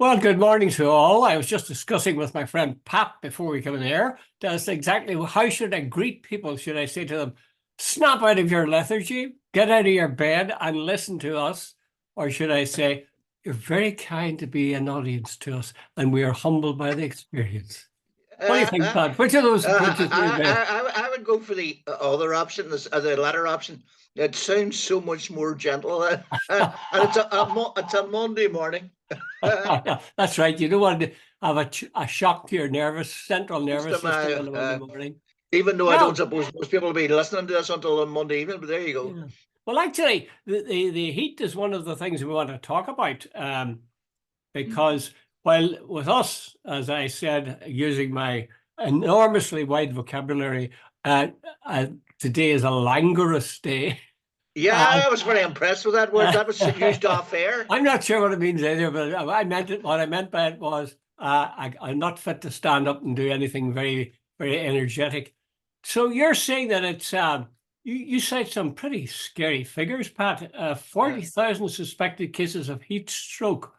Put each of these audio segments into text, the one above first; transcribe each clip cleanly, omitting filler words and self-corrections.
Well, good morning to all. I was just discussing with my friend Pat before we come in here. That's exactly how should I greet people? Should I say to them, snap out of your lethargy, get out of your bed and listen to us? Or should I say, you're very kind to be an audience to us and we are humbled by the experience? What do you think, Uh, Pat? Which of those approaches do you best? I would go for the other option, the latter option. It sounds so much more gentle, and it's a Monday morning. That's right. You don't want to have a shock to your central Most nervous of my, system on a Monday morning. even though I don't Well, suppose most people will be listening to this until on Monday evening, but there you go. yeah. Well, actually, the heat is one of the things we want to talk about because while with us, as I said, using my enormously wide vocabulary, uh, uh, today is a languorous day. Uh, Yeah, I was very impressed with that word. That was used off air. I'm not sure what it means either, but I meant it. What I meant by it was I'm not fit to stand up and do anything very, very energetic. So you're saying that it's you cite some pretty scary figures, Pat. Uh, 40,000 suspected cases of heat stroke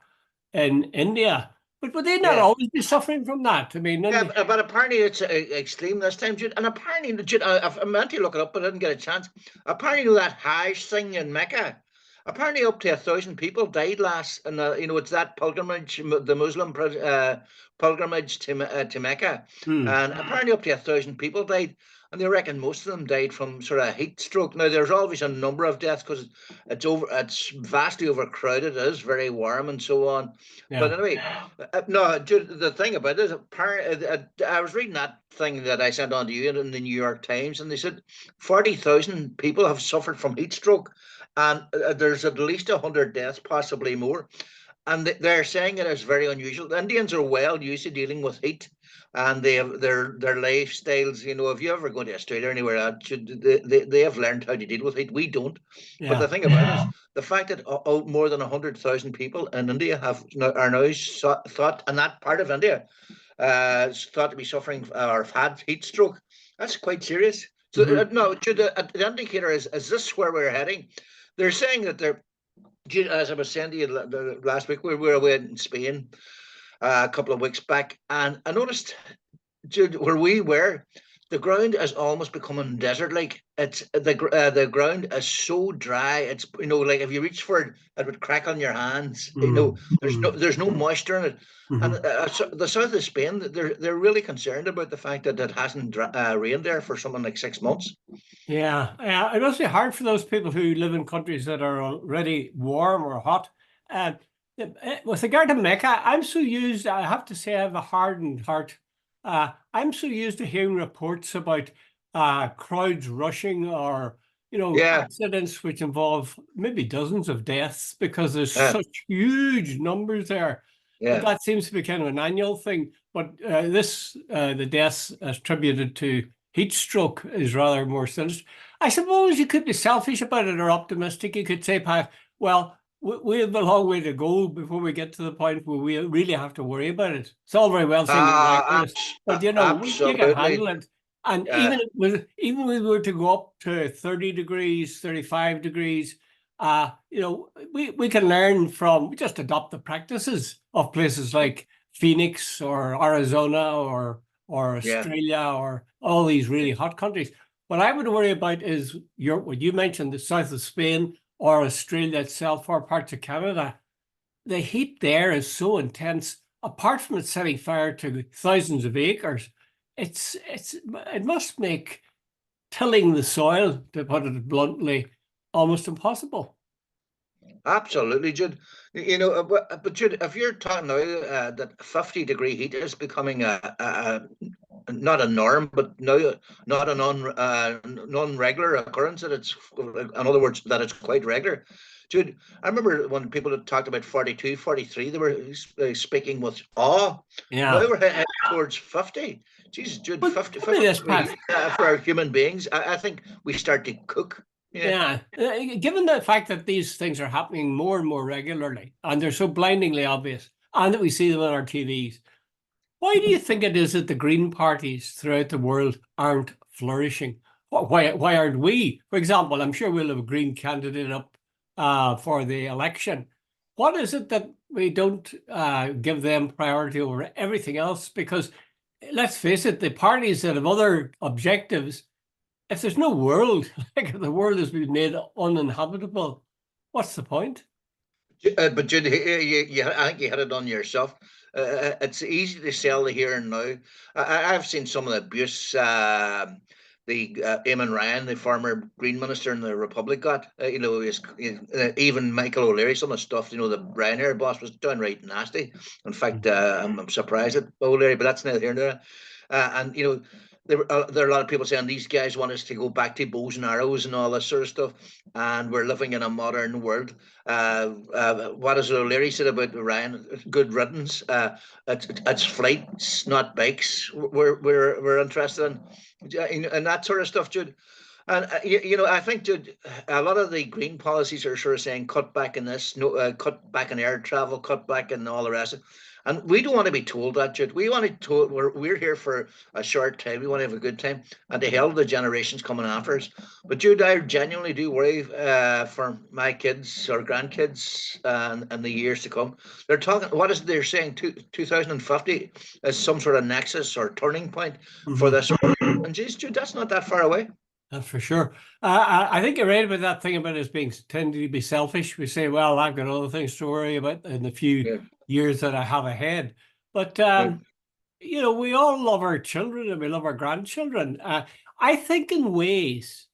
in India. But would they not yeah. always be suffering from that? I mean, Yeah, but apparently it's extreme this time, Jude. And apparently, Jude, I meant to look it up, but I didn't get a chance. Apparently, that Hajj thing in Mecca, apparently up to 1,000 people died last, and it's that pilgrimage, the Muslim pilgrimage to Mecca, hmm, and apparently up to 1,000 people died, and they reckon most of them died from sort of heat stroke. Now, there's always a number of deaths because it's vastly overcrowded. It is very warm and so on. But yeah. anyway, no, Jude, the thing about it is, apparently, I was reading that thing that I sent on to you in the New York Times, and they said 40,000 people have suffered from heat stroke, and there's at least 100 deaths, possibly more. And they're saying it is very unusual. The Indians are well used to dealing with heat, and they have their lifestyles. If you ever go to Australia or anywhere else, they have learned how to deal with heat. We don't. But the Yeah. thing about it is the fact that more than 100,000 people in India are now thought, in that part of India, thought to be suffering or have had heat stroke. That's quite serious. So Hmm. no, the indicator is this where we're heading? They're saying that they're, as I was saying to you last week, we were away in Spain a couple of weeks back, and I noticed, Jude, where we were, the ground is almost becoming desert-like. It's the ground is so dry. It's like if you reach for it, it would crack on your hands. Hmm. There's no moisture in it. And Hmm. so the south of Spain, they're really concerned about the fact that it hasn't rained there for something like 6 months. Yeah, yeah, it must be hard for those people who live in countries that are already warm or hot. Uh, with regard to Mecca, I'm so used, I have to say, I have a hardened heart. I'm so used to hearing reports about crowds rushing or, Yeah, accidents which involve maybe dozens of deaths because there's uh, such huge numbers there. But yeah. that seems to be kind of an annual thing. But the deaths attributed to heat stroke is rather more sinister. I suppose you could be selfish about it or optimistic. You could say, Pat, well, we have a long way to go before we get to the point where we really have to worry about it. It's all very well saying you're languorous, but you can handle Absolutely. it. And Uh, even if we were to go up to 30 degrees, 35 degrees, we can learn from, we just adopt the practices of places like Phoenix or Arizona or yeah. Australia or all these really hot countries. What I would worry about is what you mentioned, the south of Spain or Australia itself or parts of Canada. The heat there is so intense. Apart from it setting fire to thousands of acres, it must make tilling the soil, to put it bluntly, almost impossible. Absolutely, Jude. But Jude, if you're talking now that 50-degree heat is becoming not a norm, but now not a non-regular occurrence, that it's, in other words, that it's quite regular. Jude, I remember when people had talked about 42, 43, they were speaking with awe. Now Yeah. we're heading towards 50. Jesus, Jude, But 50, tell me 50 this, degree Pat. heat for our human beings. I think we start to cook. Yeah. Yeah, given the fact that these things are happening more and more regularly, and they're so blindingly obvious, and that we see them on our TVs, why do you think it is that the Green parties throughout the world aren't flourishing? Why aren't we? For example, I'm sure we'll have a Green candidate up for the election. What is it that we don't give them priority over everything else? Because let's face it, the parties that have other objectives, if there's no world, like if the world has been made uninhabitable, what's the point? But Jude, I think you hit it on yourself. It's easy to sell the here and now. I've seen some of the abuse the Eamon Ryan, the former Green Minister in the Republic, got. Even Michael O'Leary, some of the stuff, the Ryanair boss was downright nasty. In fact, I'm surprised at O'Leary, but that's neither here nor there. And there are a lot of people saying these guys want us to go back to bows and arrows and all this sort of stuff, and we're living in a modern world. What has O'Leary said about Ryan? Good riddance. It's flights, not bikes. We're interested in, and that sort of stuff, Jude. And I think, Jude, a lot of the green policies are sort of saying cut back in this, no, cut back in air travel, cut back in all the rest. And we don't want to be told that, Jude. We want to told we're here for a short time. We want to have a good time, and to hell the generations coming after us. But Jude, I genuinely do worry for my kids or grandkids and the years to come. They're talking. What is it they're saying? 2050 is some sort of nexus or turning point for this. And geez, Jude, that's not that far away. That's for sure. I think you're right about that thing about us being tending to be selfish. We say, well, I've got other things to worry about in the few years that I have ahead. But, we all love our children and we love our grandchildren. I think in ways,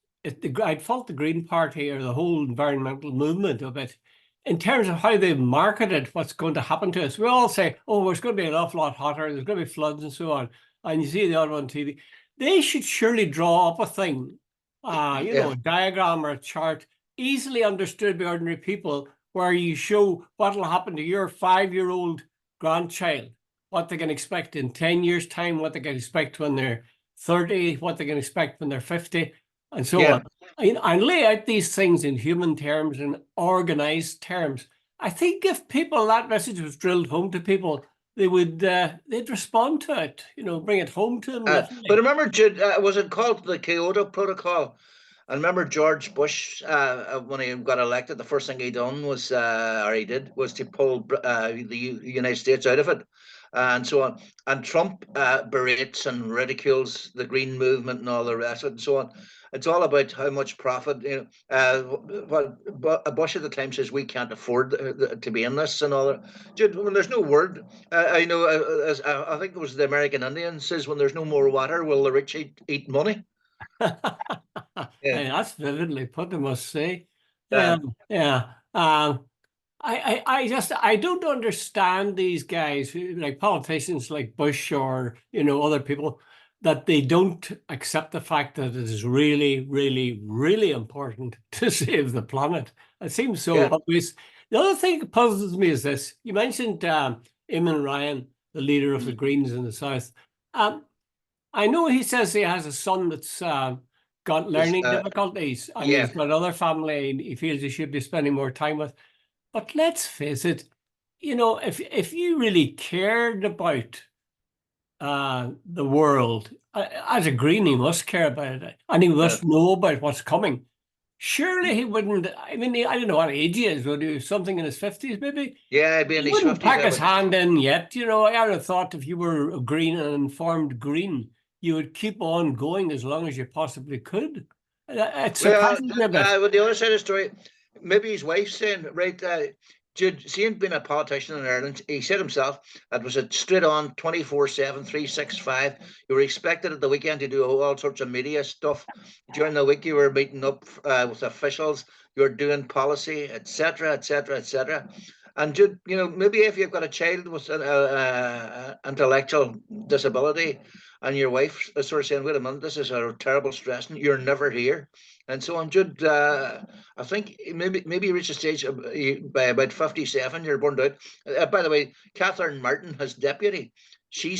I'd fault the Green Party or the whole environmental movement of it in terms of how they marketed what's going to happen to us. We all say, oh, it's going to be an awful lot hotter. There's going to be floods and so on. And you see the odd on TV. They should surely draw up a thing, a diagram or a chart easily understood by ordinary people where you show what will happen to your 5-year-old grandchild, what they can expect in 10 years' time, what they can expect when they're 30, what they can expect when they're 50, and so on. And lay out these things in human terms and organized terms. I think if that message was drilled home to people, they'd respond to it, bring it home to them. But remember, Jude, was it called the Kyoto Protocol? I remember George Bush, when he got elected, the first thing he was to pull the United States out of it, and so on. And Trump berates and ridicules the Green movement and all the rest of it, and so on. It's all about how much profit. Bush at the time says we can't afford to be in this and all that. Dude, when there's no word, I think it was the American Indian says, when there's no more water, will the rich eat money? Hey, that's vividly put, I must say. I don't understand these guys, like politicians like Bush or other people, that they don't accept the fact that it is really, really, really important to save the planet. It seems so obvious. The other thing that puzzles me is this. You mentioned Eamon Ryan, the leader of the Greens in the South. I know he says he has a son that's got learning difficulties, and he's got another family he feels he should be spending more time with. But let's face it, if you really cared about the world, as a Green, he must care about it, and he must know about what's coming. Surely he wouldn't. I mean, I don't know what age he is. Would he be something in his 50s, maybe? Yeah, he'd be in his 50s. He wouldn't pack his hand in yet. I would have thought if you were a Green, an informed Green, you would keep on going as long as you possibly could. It's surprising me a bit. But the other side of the story, maybe his wife's saying, right, Jude, seeing being a politician in Ireland, he said himself that was a straight on 24/7, 365. You were expected at the weekend to do all sorts of media stuff. During the week, you were meeting up with officials. You were doing policy, etc., etc., etc. And Jude, maybe if you've got a child with an intellectual disability, and your wife is sort of saying, "Wait a minute, this is a terrible stress, and you're never here." And so on, Jude, I think maybe you reach a stage by about 57, you're burned out. By the way, Catherine Martin, his deputy, she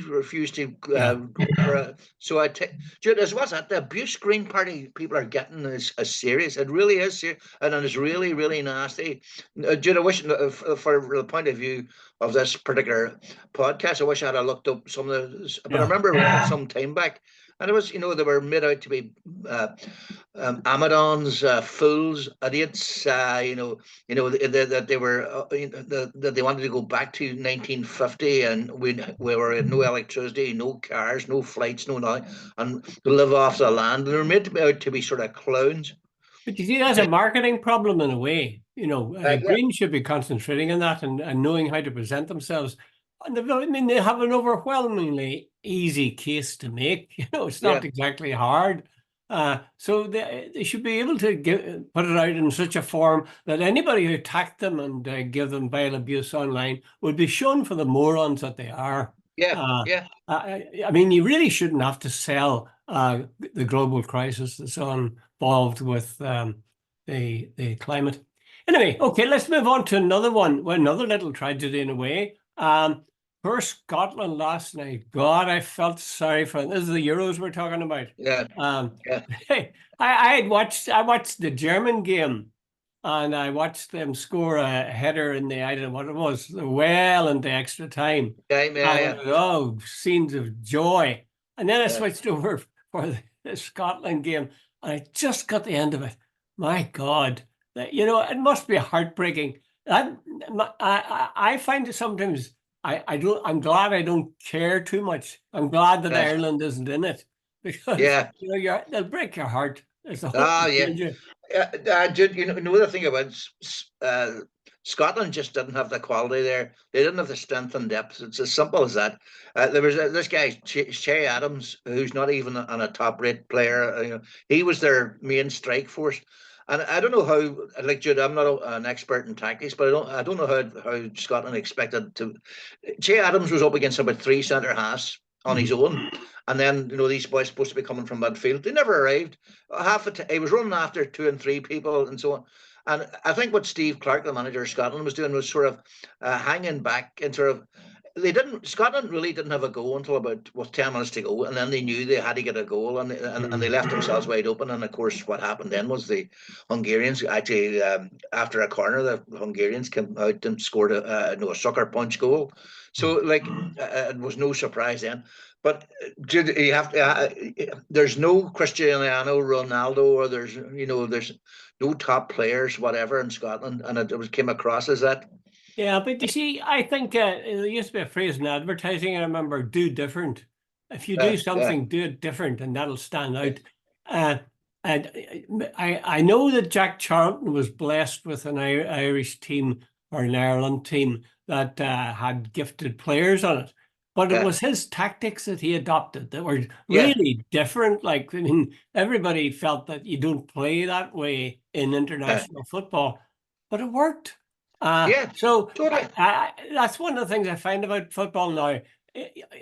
refused to go for so Jude, as what's that? The abuse Green Party people are getting is serious. It really is serious, and it is really, really nasty. Jude, I wish, for the point of view of this particular podcast, I wish I had looked up some of the. But I remember some time back, And it was, they were made out to be Amadons, fools, idiots. That they were that they wanted to go back to 1950, and we were in no electricity, no cars, no flights, no nothing, and to live off the land. And they were made out to be sort of clowns. But you see, that's a marketing problem in a way. Yeah, Greens should be concentrating on that and knowing how to present themselves. And they have an overwhelmingly easy case to make. It's not yeah, exactly hard. So they should be able to put it out in such a form that anybody who attacked them and give them vile abuse online would be shown for the morons that they are. yeah, Uh, yeah. you really shouldn't have to sell the global crisis that's involved with the climate. Anyway, okay, let's move on to another one. Well, another little tragedy in a way. Poor Scotland last night. God, I felt sorry for them. This is the Euros we're talking about. Yeah, yeah. Hey, I watched the German game, and I watched them score a header in the, I don't know what it was, well into extra time. Yeah, yeah, Oh, scenes of joy. And then I yeah. switched over for the Scotland game, and I just got the end of it. My God, it must be heartbreaking. I find it sometimes. I'm glad I don't care too much. I'm glad that Yeah. Ireland isn't in it, because Yeah. they'll break your heart. It's a Ah, yeah. danger. Jude, the thing about Scotland just didn't have the quality there. They didn't have the strength and depth. It's as simple as that. There was this guy, Che Adams, who's not even on a top-rate player. He was their main strike force. And I don't know how, like Jude, I'm not an expert in tactics, but I don't know how Scotland expected to. Che Adams was up against about three centre halves on his own, and then these boys supposed to be coming from midfield. They never arrived. He was running after two and three people and so on. And I think what Steve Clark, the manager of Scotland, was doing was sort of hanging back and sort of. Scotland really didn't have a goal until about 10 minutes to go, and then they knew they had to get a goal, and they left themselves wide open. And of course, what happened then was the Hungarians actually, after a corner, the Hungarians came out and scored a sucker punch goal. So it was no surprise then. But you have to. There's no Cristiano Ronaldo, or there's no top players, whatever, in Scotland, and it came across as that. Yeah, but you see, I think there used to be a phrase in advertising, I remember, do different. If you do something, do it different, and that'll stand out. And I know that Jack Charlton was blessed with an Irish team, or an Ireland team, that had gifted players on it. But it was his tactics that he adopted that were really different. Everybody felt that you don't play that way in international football, but it worked. So totally. that's one of the things I find about football now.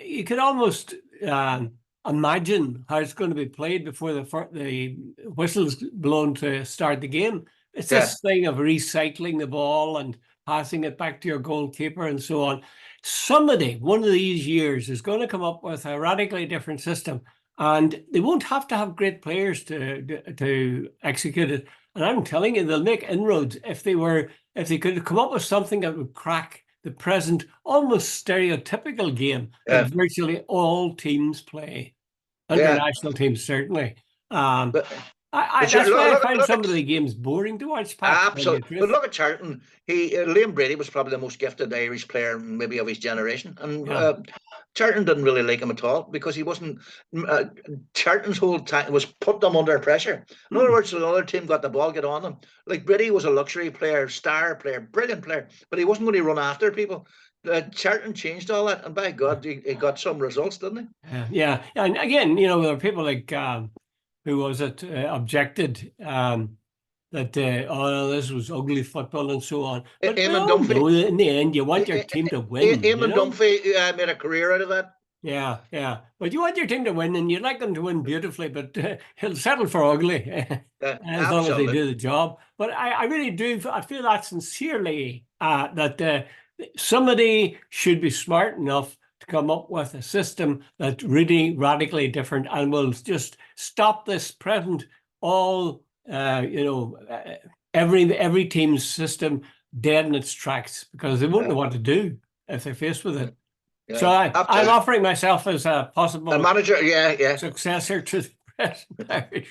You could almost imagine how it's going to be played before the whistle's blown to start the game. It's this thing of recycling the ball and passing it back to your goalkeeper and so on. Somebody, one of these years, is going to come up with a radically different system, and they won't have to have great players to execute it. And I'm telling you, they'll make inroads if they could come up with something that would crack the present almost stereotypical game that virtually all teams play. International teams, certainly. That's why I find some of the games boring to watch, Pat. Absolutely. But look at Charlton. Liam Brady was probably the most gifted Irish player, maybe of his generation. And Charlton didn't really like him at all, because he wasn't. Charlton's whole time was put them under pressure. In other words, the other team got the ball, get on them. Like Brady was a luxury player, star player, brilliant player, but he wasn't going to run after people. Charlton changed all that, and by God, he got some results, didn't he? Yeah. And again, there are people like, who was it, objected that this was ugly football and so on. But Eamon Dunphy. In the end, you want your team to win. Eamon Dunphy made a career out of that. Yeah. But you want your team to win, and you'd like them to win beautifully, but he'll settle for ugly as long as they do the job. But I really do. I feel that sincerely, that somebody should be smart enough to come up with a system that's really radically different and will just stop this present every team's system dead in its tracks, because they won't know what to do if they're faced with it. So I'm absolutely. offering myself as a possible A manager, yeah. successor to the present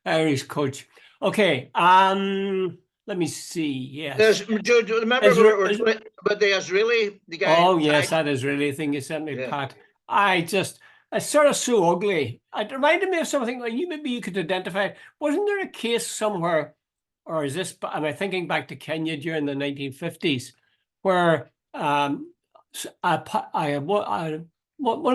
Irish coach. Okay, let me see. Yes. Do you remember we're talking about the Israeli, the guy Oh who yes, died? that Israeli thing you sent me, Yeah. Pat. It's sort of so ugly. It reminded me of something like maybe you could identify it. Wasn't there a case somewhere, or is this, am I thinking back to Kenya during the 1950s, where one of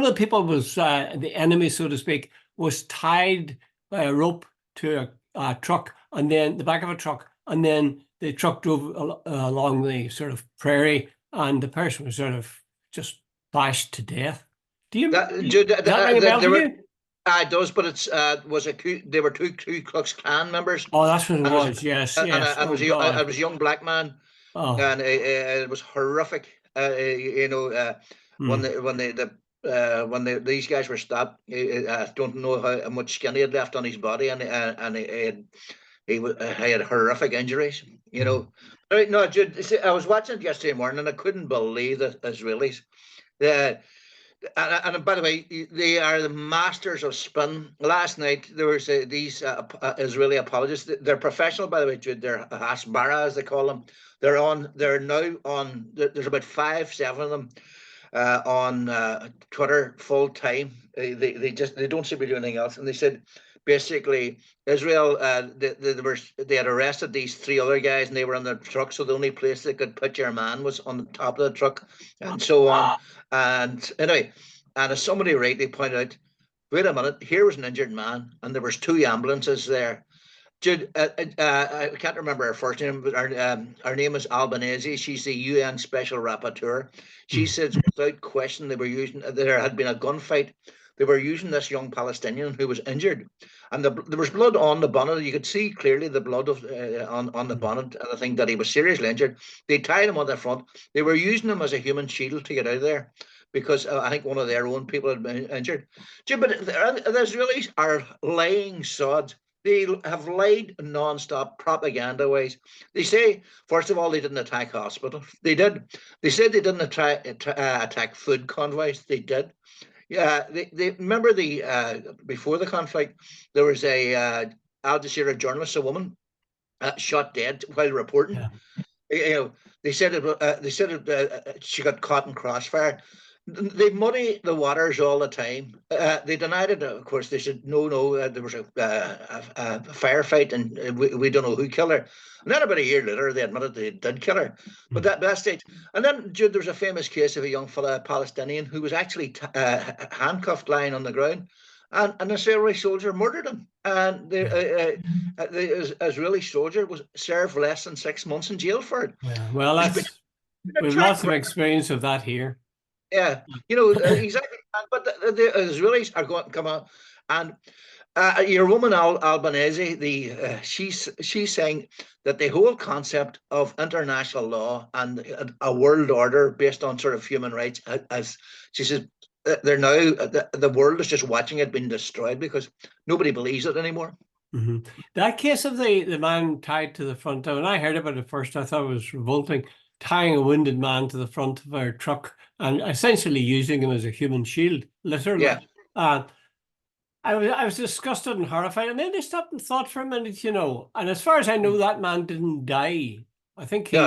the people was the enemy, so to speak, was tied by a rope to a truck, and then the back of a truck, and then the truck drove along the sort of prairie, and the person was sort of just bashed to death. Does that ring a bell for you? It does, but it's they were two Ku Klux Klan members. Oh, that's what it was. Yes, yes. And it was a young black man, and it was horrific. When these guys were stopped, I don't know how much skin he had left on his body, and he had horrific injuries. No, Jude, see, I was watching it yesterday morning, and I couldn't believe the Israelis. And by the way, they are the masters of spin. Last night there was these Israeli apologists. They're professional, by the way, Jude. They're hasbara, as they call them. They're now on. There's about 5-7 of them on Twitter full time. They don't seem to do anything else. And they said basically Israel they had arrested these 3 other guys, and they were on the truck. So the only place they could put your man was on the top of the truck, and so on. And anyway, and as somebody rightly pointed out, wait a minute, here was an injured man, and there was 2 ambulances there. Jude, I can't remember her first name, but her name is Albanese. She's the UN Special Rapporteur. She says without question there had been a gunfight. They were using this young Palestinian who was injured, and there was blood on the bonnet. You could see clearly the blood on the bonnet, and I think that he was seriously injured. They tied him on the front. They were using him as a human shield to get out of there, because I think one of their own people had been injured. But the Israelis are lying sods. They have lied non-stop propaganda-wise. They say, first of all, they didn't attack hospitals. They did. They said they didn't attack food convoys. They did. Yeah, they remember before the conflict, there was a Al Jazeera journalist, a woman, shot dead while reporting. Yeah. They said she got caught in crossfire. They muddy the waters all the time. They denied it, of course. They said, no, there was a firefight, and we don't know who killed her. And then about a year later, they admitted they did kill her. But that stage. And then, Jude, there was a famous case of a young fella, Palestinian, who was actually handcuffed, lying on the ground. And an Israeli soldier murdered him. And the Israeli soldier was served less than 6 months in jail for it. Yeah, well, we've lots of experience of that here. Yeah, exactly. But the Israelis are going to come out, and your woman Albanese, she's saying that the whole concept of international law and a world order based on sort of human rights, as she says, they're now the world is just watching it being destroyed because nobody believes it anymore. That case of the man tied to the front, when I heard about it first, I thought it was revolting. Tying a wounded man to the front of our truck and essentially using him as a human shield, literally. Yeah. I was disgusted and horrified, and then I stopped and thought for a minute, and as far as I know, that man didn't die. I think he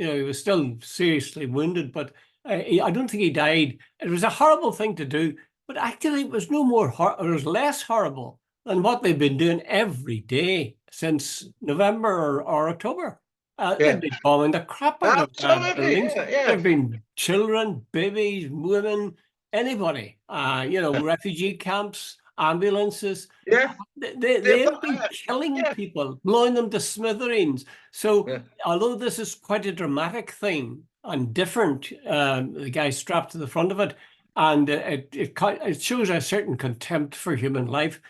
was still seriously wounded, but I don't think he died. It was a horrible thing to do, but actually it was it was less horrible than what they've been doing every day since November or October. They've been bombing the crap out of buildings. There've been children, babies, women, anybody. Refugee camps, ambulances. Yeah, they've been killing people, blowing them to smithereens. So, although this is quite a dramatic thing and different, the guy strapped to the front of it, and it shows a certain contempt for human life.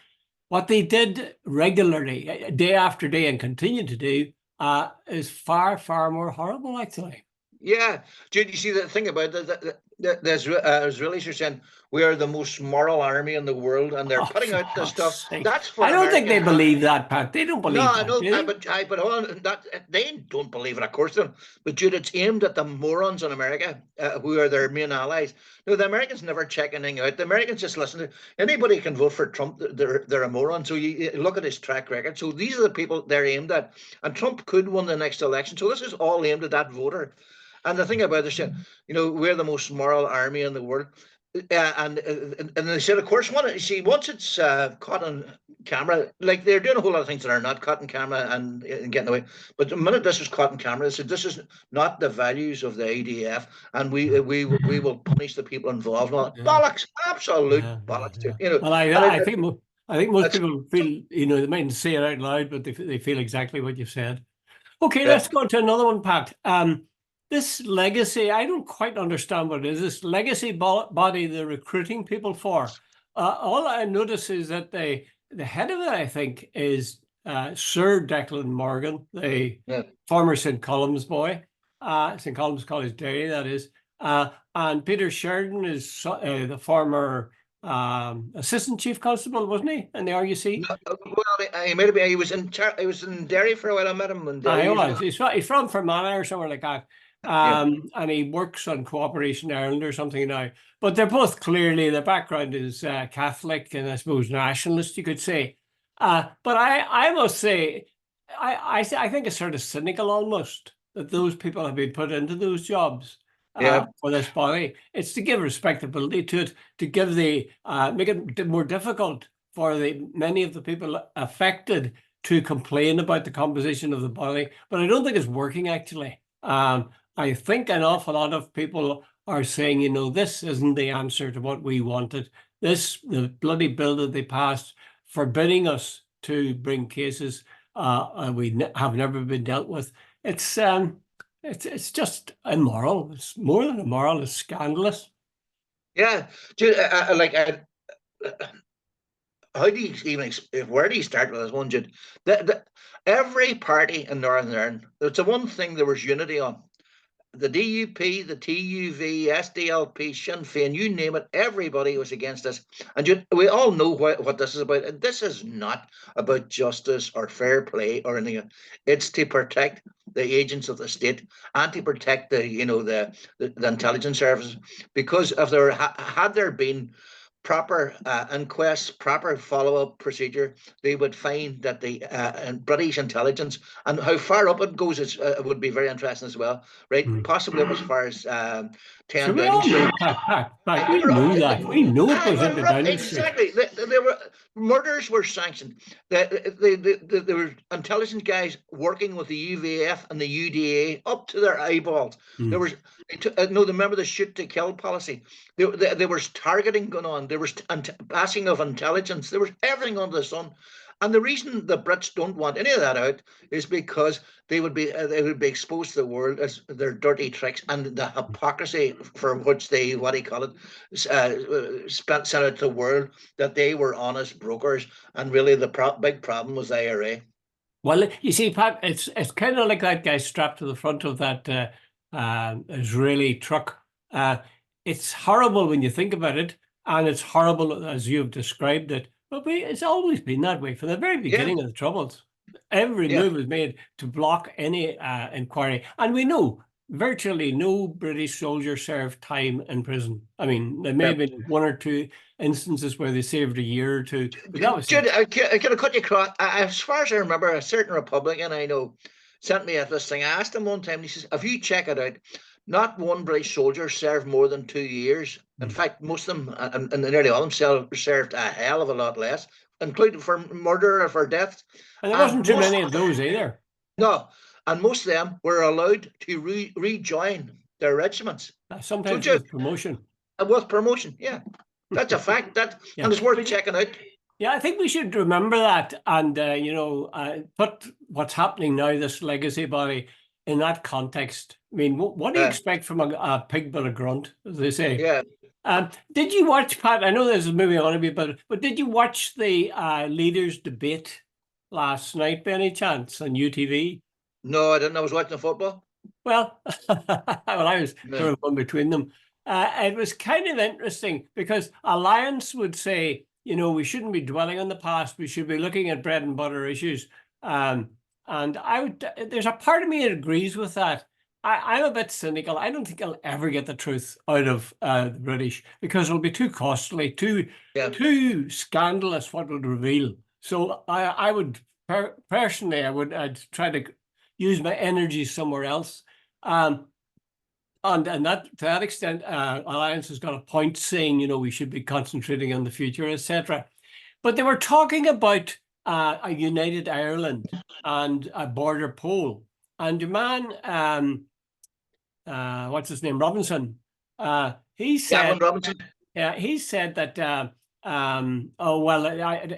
What they did regularly, day after day, and continue to do, is far, far more horrible, actually. Yeah. Jude, you see the thing about there's Israelis are saying we are the most moral army in the world, and they're Oh, putting for out this God's stuff. sake. That's for I don't think America. they believe that, Pat. They don't No, believe I that, know, do they? but on that they don't believe it, of course they don't. But Jude, it's aimed at the morons in America, who are their main allies. No, the Americans never check anything out. The Americans just listen to anybody can vote for Trump. They're a moron. So you look at his track record. So these are the people they're aimed at, and Trump could win the next election. So this is all aimed at that voter. And the thing about this, we're the most moral army in the world. And they said, of course, once it's caught on camera, like they're doing a whole lot of things that are not caught on camera and getting away. But the minute this was caught on camera, they said this is not the values of the ADF, and we will punish the people involved. And all that. Yeah, Bollocks, absolute yeah, yeah, bollocks. yeah. You know, Well, and I think most it's people feel, they mightn't say it out loud, but they feel exactly what you've said. Okay, uh, let's go on to another one, Pat. This legacy, I don't quite understand what it is. This legacy body they're recruiting people for. All I notice is that the head of it, I think, is Sir Declan Morgan, the yeah. former St. Colum's boy, St. Colum's College Derry, that is. And Peter Sheridan is the former assistant chief constable, wasn't he, in the RUC? No, well, he might have been. He was in Derry for a while. I met him in Derry He years was. ago. He's from Fermanagh or somewhere like that. Yeah, And he works on Cooperation Ireland or something now. But they're both clearly, the background is Catholic and I suppose nationalist, you could say. But I must say, I think it's sort of cynical almost that those people have been put into those jobs yeah, for this body. It's to give respectability to it, to give make it more difficult for many of the people affected to complain about the composition of the body. But I don't think it's working actually. I think an awful lot of people are saying, this isn't the answer to what we wanted. The bloody bill that they passed forbidding us to bring cases we have never been dealt with. It's just immoral. It's more than immoral. It's scandalous. yeah. How do you even where do you start with this one, Jude? Every party in Northern Ireland, it's the one thing there was unity on. The DUP, the TUV, SDLP, Sinn Féin, you name it, everybody was against this. And we all know what this is about. And this is not about justice or fair play or anything. It's to protect the agents of the state and to protect the intelligence services. Because if had there been proper inquests, proper follow-up procedure, they would find that the British intelligence and how far up it goes would be very interesting as well, right? Mm. Possibly up as far as 10 So we Downing all Street. know, Pat, we know that. We know it goes into Downing Street. Exactly. There were murders were sanctioned. There were intelligence guys working with the UVF and the UDA up to their eyeballs. Mm. There was remember the shoot to kill policy. There was targeting going on. There was passing of intelligence. There was everything under the sun. And the reason the Brits don't want any of that out is because they would be exposed to the world as their dirty tricks and the hypocrisy for which they sent out to the world that they were honest brokers, and really the big problem was the IRA. Well, you see, Pat, it's kind of like that guy strapped to the front of that Israeli truck. It's horrible when you think about it, and it's horrible as you've described it. But it's always been that way from the very beginning of the Troubles. Every move was made to block any inquiry. And we know virtually no British soldier served time in prison. I mean, there may have been one or two instances where they served a year or two. But that was Jude, I could cut you across. As far as I remember, a certain Republican I know sent me this thing. I asked him one time, he says, if you check it out, not one British soldier served more than 2 years. In fact, most of them, and nearly all of them, served a hell of a lot less, including for murder or for death. And there wasn't too many of those either. No, and most of them were allowed to rejoin their regiments. Sometimes with promotion. With promotion, yeah. That's a fact. And it's worth checking out. Yeah, I think we should remember that and, put what's happening now, this legacy body, in that context. I mean, what do you expect from a pig but a grunt, as they say? Yeah. Did you watch, Pat? I know this is moving on a bit, but did you watch the leaders' debate last night by any chance on UTV? No, I didn't. I was watching the football. Well, I was sort of in between them. it was kind of interesting because Alliance would say, we shouldn't be dwelling on the past. We should be looking at bread and butter issues. And there's a part of me that agrees with that. I'm a bit cynical. I don't think I'll ever get the truth out of the British because it'll be too costly, too scandalous what it would reveal. So I would personally, I'd try to use my energy somewhere else. And that to that extent, Alliance has got a point saying, we should be concentrating on the future, etc. But they were talking about a united Ireland and a border poll. And your man, what's his name, Robinson, he said, Gavin Robinson. Yeah, he said that,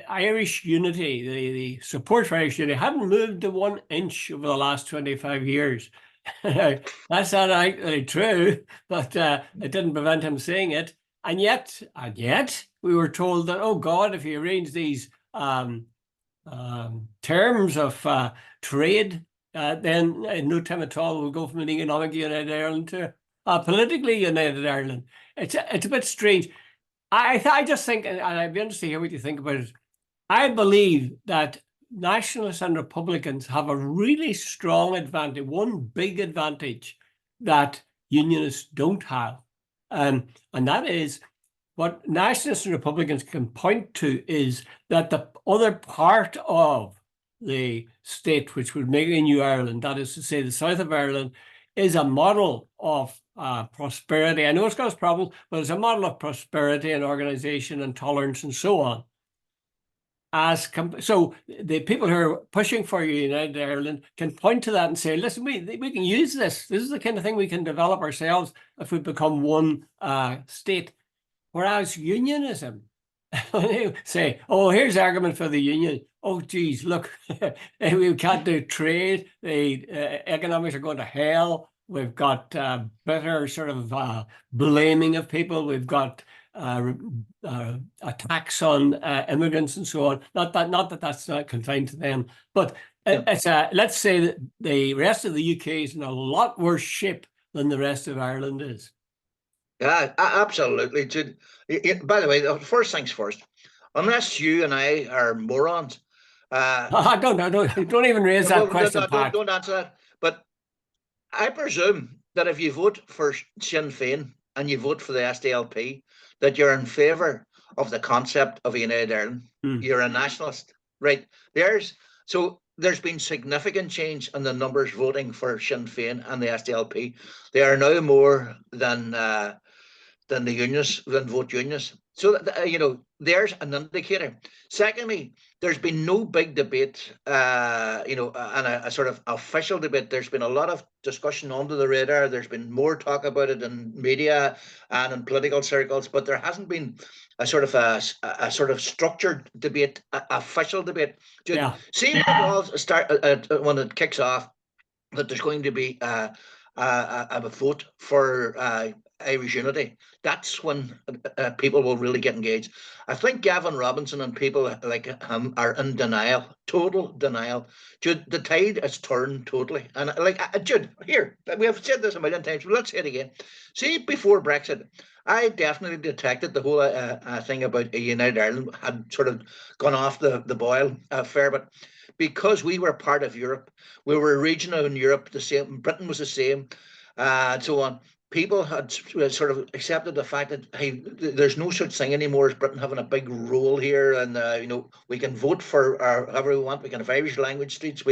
Irish unity, the support for Irish unity hadn't moved 1 inch over the last 25 years. That's not actually true, but it didn't prevent him saying it. And yet, we were told that, oh God, if you arrange these terms of trade, then in no time at all we'll go from an economic united Ireland to a politically united Ireland. It's a bit strange. I just think, and I'd be interested to hear what you think about it. I believe that nationalists and Republicans have a really strong advantage, one big advantage that unionists don't have. And that is what nationalists and Republicans can point to is that the other part of the state, which would make a new Ireland, that is to say the south of Ireland, is a model of prosperity. I know it's got its problems, but it's a model of prosperity and organization and tolerance and so on. So the people who are pushing for united Ireland can point to that and say, listen, we can use this. This is the kind of thing we can develop ourselves if we become one state. Whereas unionism, they say, oh, here's the argument for the union. Oh, geez, look, we can't do trade. The economics are going to hell. We've got better sort of blaming of people. We've got attacks on immigrants and so on. Not that that's not confined to them, but it's let's say that the rest of the UK is in a lot worse shape than the rest of Ireland is. Yeah, absolutely. By the way, first things first, unless you and I are morons. Don't even raise that question, Pat. Don't answer that. But I presume that if you vote for Sinn Féin and you vote for the SDLP, that you're in favour of the concept of a united Ireland. You're a nationalist, right? There's been significant change in the numbers voting for Sinn Féin and the SDLP. They are now more than the unionists, than vote unionists. So there's an indicator. Secondly, there's been no big debate, and a sort of official debate. There's been a lot of discussion under the radar. There's been more talk about it in media and in political circles, but there hasn't been a sort of structured debate, official debate. Yeah. See when it all when it kicks off, that there's going to be a vote for Irish unity. That's when people will really get engaged. I think Gavin Robinson and people like him are in denial, total denial. Jude, the tide has turned totally. And Jude, here, we have said this a million times, but let's say it again. See, before Brexit, I definitely detected the whole thing about a united Ireland had sort of gone off the boil fair, but because we were part of Europe, we were regional in Europe, the same, Britain was the same, and so on. People had sort of accepted the fact that, hey, there's no such thing anymore as Britain having a big role here, and we can vote for however we want. We can have Irish language streets.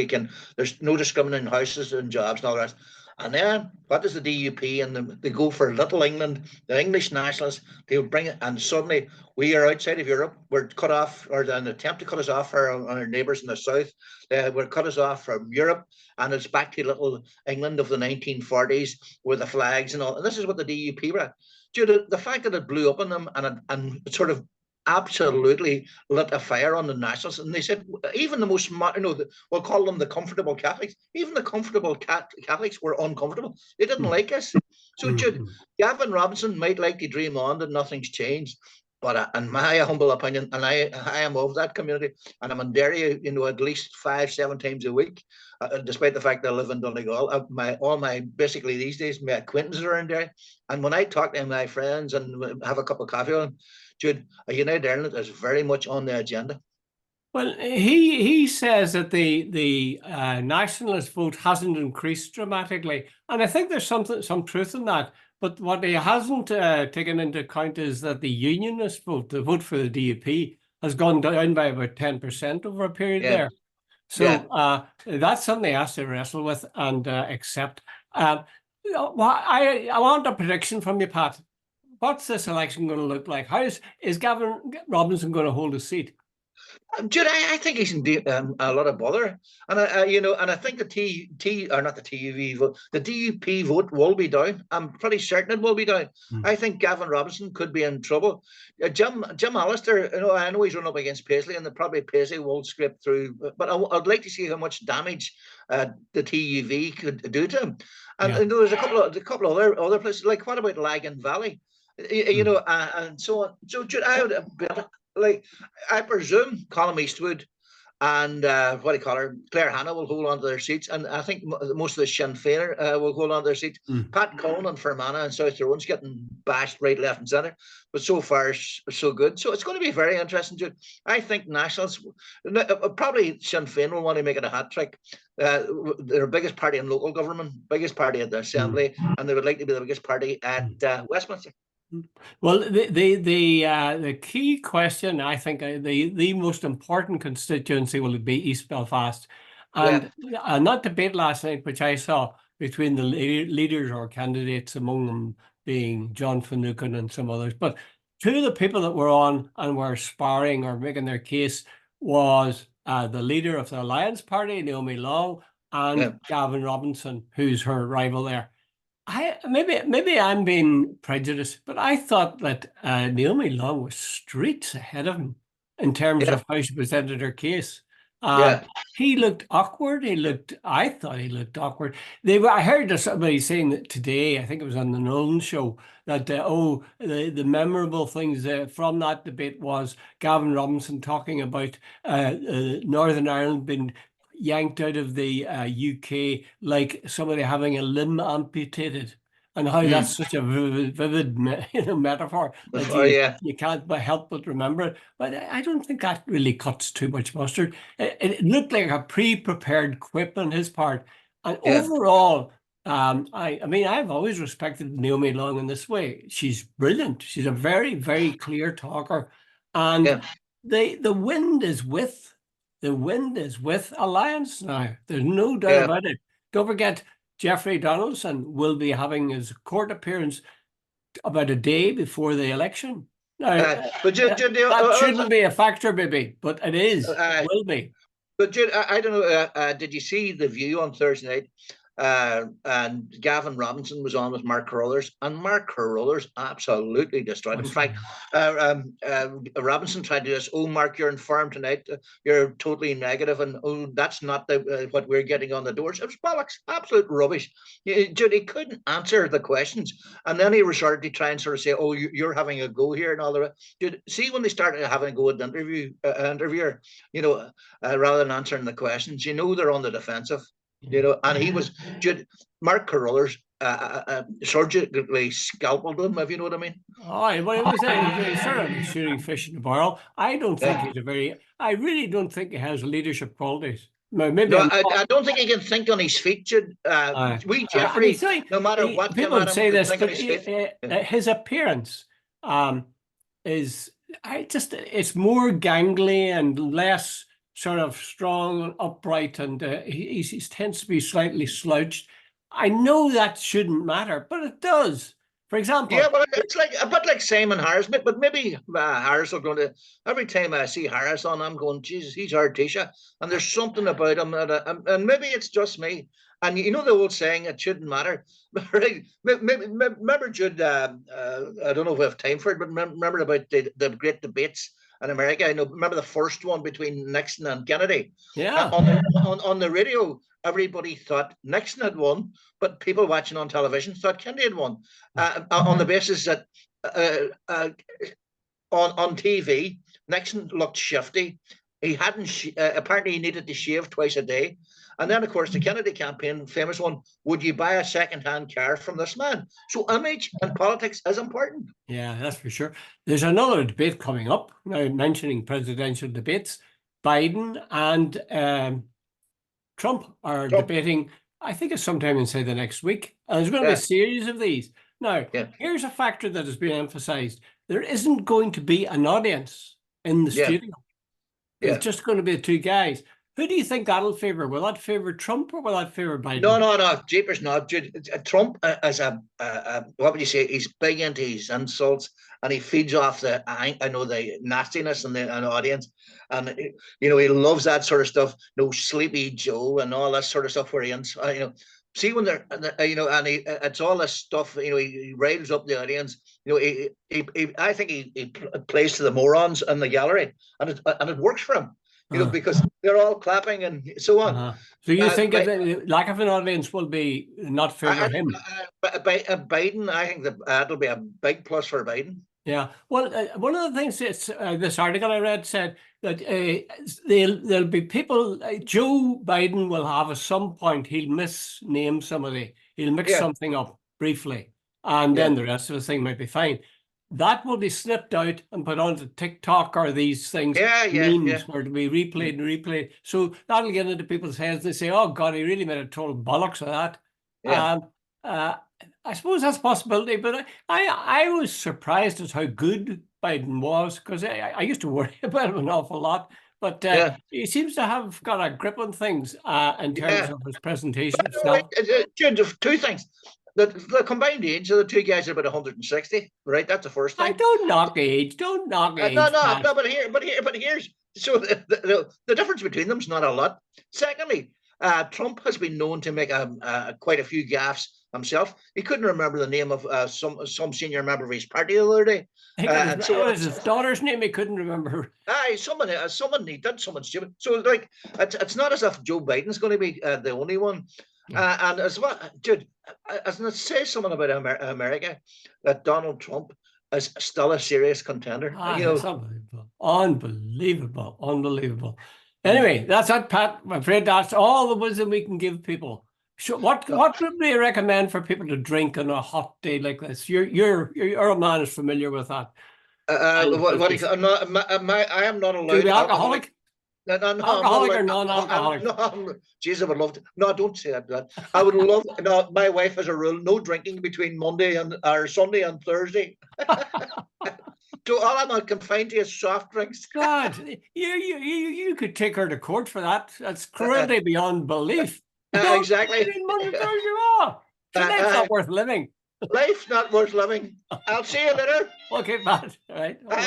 There's no discriminating houses and jobs and all the rest. And then what does the DUP and they go for Little England, the English nationalists? They'll bring it, and suddenly we are outside of Europe. We're cut off, or an attempt to cut us off on our neighbours in the south. We're cut us off from Europe, and it's back to Little England of the 1940s with the flags and all. And this is what the DUP were at. Due to the fact that it blew up on them and it sort of absolutely lit a fire on the nationalists, and they said even the most, we'll call them the comfortable Catholics, even the comfortable Catholics were uncomfortable. They didn't like us. So Jude, Gavin Robinson might like to dream on that nothing's changed, But in my humble opinion, and I am of that community, and I'm in Derry, at least 5, 7 times a week, despite the fact that I live in Donegal. All my basically these days, my acquaintances are in Derry, and when I talk to my friends and have a cup of coffee on, Jude, a United Ireland is very much on the agenda. Well, he says that the nationalist vote hasn't increased dramatically, and I think there's some truth in that. But what he hasn't taken into account is that the unionist vote, the vote for the DUP, has gone down by about 10% over a period Yeah, there. yeah. So that's something he has to wrestle with and accept. I want a prediction from you, Pat. What's this election going to look like? How is Gavin Robinson going to hold a seat? Jude, I think he's in a lot of bother, and and I think the or not the TUV vote, the DUP vote will be down. I'm pretty certain it will be down. I think Gavin Robinson could be in trouble. Jim Allister, I know he's run up against Paisley, and probably Paisley will scrape through. But I'd like to see how much damage the TUV could do to him. And there's a couple of other places. Like, what about Lagan Valley? And so on. So Jude, I would like, I presume Colm Eastwood and what do you call her, Claire Hanna will hold on to their seats, and I think most of the Sinn Féiner will hold on to their seats. Pat Cullen and Fermanagh and South Tyrone's getting bashed right, left, and centre, but so far so good. So it's going to be very interesting. Jude. I think Nationals, probably Sinn Féin will want to make it a hat trick. They're biggest party in local government, biggest party at the Assembly, and they would like to be the biggest party at Westminster. Well, the key question, I think, the most important constituency will be East Belfast, and not debate last night, which I saw between the leaders or candidates, among them being John Finucane and some others. But two of the people that were on and were sparring or making their case was the leader of the Alliance Party, Naomi Long, and Gavin Robinson, who's her rival there. Maybe I'm being prejudiced, but I thought that Naomi Long was streets ahead of him in terms of how she presented her case. He looked awkward. I thought he looked awkward. I heard somebody saying that today, I think it was on the Nolan show, that the memorable things from that debate was Gavin Robinson talking about Northern Ireland being yanked out of the UK like somebody having a limb amputated, and how that's such a vivid metaphor that you can't help but remember it. But I don't think that really cuts too much mustard. It looked like a pre-prepared quip on his part. And overall, I mean, I've always respected Naomi Long in this way. She's brilliant. She's a very, very clear talker. And the wind is with Alliance now. There's no doubt about it. Don't forget, Jeffrey Donaldson will be having his court appearance about a day before the election. Now, but that shouldn't be a factor, maybe, but it is. It will be. But Jude, I don't know. Did you see the View on Thursday night? And Gavin Robinson was on with Mark Carruthers, and Mark Carruthers absolutely destroyed him. In fact, Robinson tried to do this. Oh, Mark, you're informed tonight. You're totally negative, and that's not what we're getting on the doors. It was bollocks, absolute rubbish. Jude, he couldn't answer the questions, and then he resorted to try and sort of say, "Oh, you're having a go here," and all the rest. Dude, see, when they started having a go at the interviewer, rather than answering the questions, they're on the defensive. And he was, Mark Carruthers surgically scalped him, if you know what I mean. Oh, well, it was sort of shooting fish in the barrel. I don't think I really don't think he has leadership qualities. Maybe I don't think he can think on his feet. Jeffrey, no matter what, people say this, but his appearance is, it's more gangly and less sort of strong and upright, and he tends to be slightly slouched. I know that shouldn't matter, but it does. For example, but it's like a bit like Simon Harris, but maybe Harris will go to. Every time I see Harris on, I'm going, Jesus, he's our Tisha, and there's something about him and maybe it's just me. And the old saying, it shouldn't matter. Right? Remember, Jude, I don't know if we have time for it, but remember about the great debates in America. Remember the first one between Nixon and Kennedy? Yeah. On the radio, everybody thought Nixon had won, but people watching on television thought Kennedy had won, on the basis that on TV. Nixon looked shifty. He hadn't apparently he needed to shave twice a day. And then, of course, the Kennedy campaign, famous one, would you buy a second-hand car from this man? So image and politics is important. Yeah, that's for sure. There's another debate coming up. Now, mentioning presidential debates, Biden and Trump are debating, I think it's sometime inside the next week. And there's going to be a series of these. Now, here's a factor that has been emphasized. There isn't going to be an audience in the studio. It's just going to be the two guys. Who do you think that'll favor? Will that favor Trump or will that favor Biden? No. Jeepers not. Trump is what would you say? He's big into his insults and he feeds off the nastiness in the audience, and he loves that sort of stuff. No, Sleepy Joe and all that sort of stuff where he see when they're and it's all this stuff. He riles up the audience. I think he plays to the morons in the gallery, and it works for him. Because they're all clapping and so on. So you think the lack of an audience will be not favor him? Biden, I think that'll be a big plus for Biden. Yeah. Well, one of the things this article I read said that there'll be people. Joe Biden will have at some point he'll misname somebody. He'll mix something up briefly, and then the rest of the thing might be fine. That will be snipped out and put onto TikTok or these things, memes, where to be replayed and replayed. So that'll get into people's heads. They say, "Oh God, he really made a total bollocks of that." I suppose that's a possibility, but I was surprised at how good Biden was, because I used to worry about him an awful lot. But he seems to have got a grip on things in terms of his presentation itself. Two things. The combined age of the two guys are about 160, right? That's the first thing. I don't knock age. Don't knock age. No. But here's so the difference between them is not a lot. Secondly, Trump has been known to make quite a few gaffes himself. He couldn't remember the name of some senior member of his party the other day. What was his daughter's name? He couldn't remember. Someone he did something stupid. So it's not as if Joe Biden's going to be the only one. And as well, Jude, as it says something about America, that Donald Trump is still a serious contender. It's unbelievable. Anyway, that's it, Pat. I'm afraid that's all the wisdom we can give people. So what would we recommend for people to drink on a hot day like this? You're a man who's familiar with that. I am not allowed. To be alcoholic? No, alcoholic or non-alcoholic? No, Jesus, I would love to. No, don't say that. I would love. No, my wife has a rule: no drinking between Sunday and Thursday. So all I'm confined to is soft drinks. God, you could take her to court for that. That's cruelty beyond belief. Exactly. Monday, Thursday, life's not worth living. Life's not worth living. I'll see you later. Okay, Pat. All right.